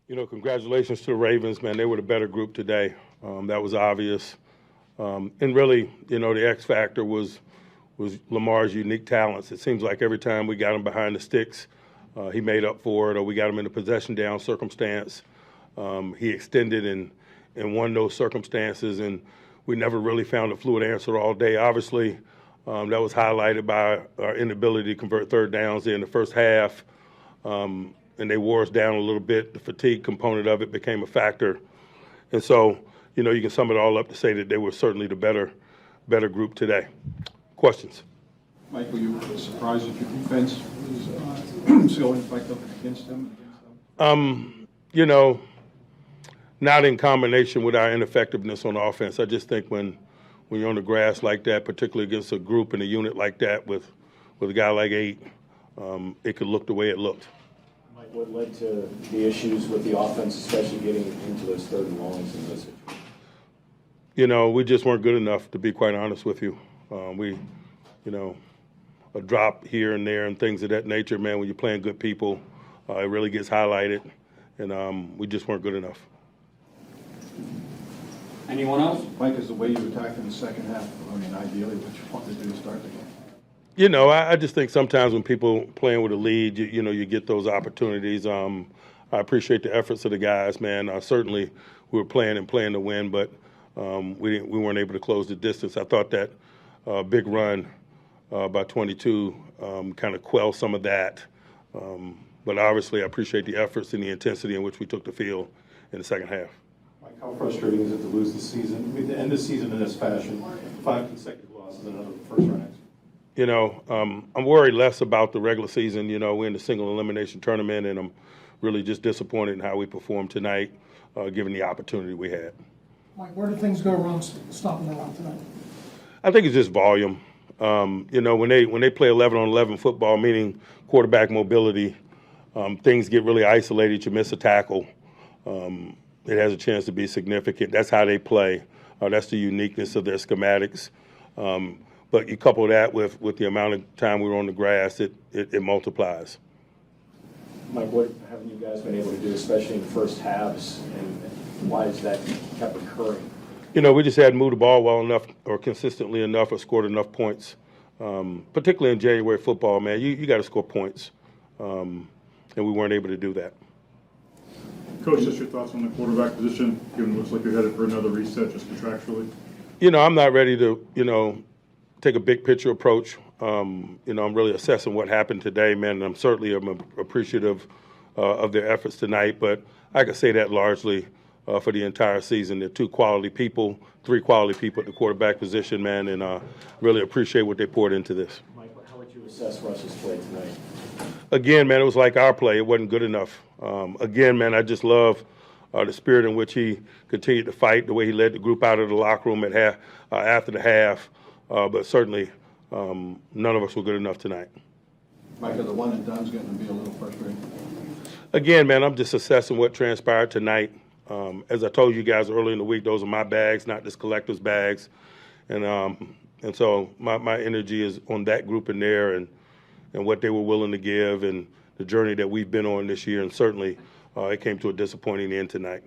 Congratulations to the Ravens, man. They were the better group today. That was obvious. And really, the X factor was Lamar's unique talents. It seems like every time we got him behind the sticks, he made up for it, or we got him in a possession down circumstance. He extended and won those circumstances, and we never really found a fluid answer all day. Obviously, that was highlighted by our inability to convert third downs in the first half. And they wore us down a little bit. The fatigue component of it became a factor. And so, you can sum it all up to say that they were certainly the better group today. Questions? Michael, you were surprised that your defense was so effective against them? Not in combination with our ineffectiveness on offense. I just think when you're on the grass like that, particularly against a group and a unit like that with a guy like 8, it could look the way it looked. Mike, what led to the issues with the offense, especially getting into those third and longs in this situation? We just weren't good enough, to be quite honest with you. A drop here and there and things of that nature, man, when you're playing good people, it really gets highlighted, and we just weren't good enough. Anyone else? Mike, is the way you attacked in the second half, ideally what you wanted to do to start the game? I just think sometimes when people playing with a lead, you get those opportunities. I appreciate the efforts of the guys, man. Certainly we were playing to win, but we weren't able to close the distance. I thought that big run by 22 kind of quelled some of that. But obviously I appreciate the efforts and the intensity in which we took the field in the second half. Mike, how frustrating is it to lose the season, to end the season in this fashion, 5 consecutive losses and another first-round exit? I'm worried less about the regular season. We're in the single elimination tournament, and I'm really just disappointed in how we performed tonight, given the opportunity we had. Mike, where did things go wrong stopping the run tonight? I think it's just volume. When they play 11-on-11 football, meaning quarterback mobility, things get really isolated. You miss a tackle. It has a chance to be significant. That's how they play. That's the uniqueness of their schematics. But you couple that with the amount of time we were on the grass, it multiplies. Mike, what haven't you guys been able to do, especially in the first halves, and why has that kept occurring? We just hadn't moved the ball well enough or consistently enough or scored enough points, particularly in January football, man. You got to score points, and we weren't able to do that. Coach, just your thoughts on the quarterback position, given it looks like you're headed for another reset just contractually? I'm not ready to, take a big picture approach. I'm really assessing what happened today, man, and I'm certainly appreciative of their efforts tonight, but I could say that largely for the entire season. They're 2 quality people, 3 quality people at the quarterback position, man, and really appreciate what they poured into this. Mike, how would you assess Russ's play tonight? Again, man, it was like our play. It wasn't good enough. Again, man, I just love the spirit in which he continued to fight, the way he led the group out of the locker room after the half. But certainly, none of us were good enough tonight. Mike, the one and done's getting to be a little frustrating. Again, man, I'm just assessing what transpired tonight. As I told you guys earlier in the week, those are my bags, not just collectors' bags. And so my energy is on that group in there and what they were willing to give and the journey that we've been on this year. And certainly, it came to a disappointing end tonight.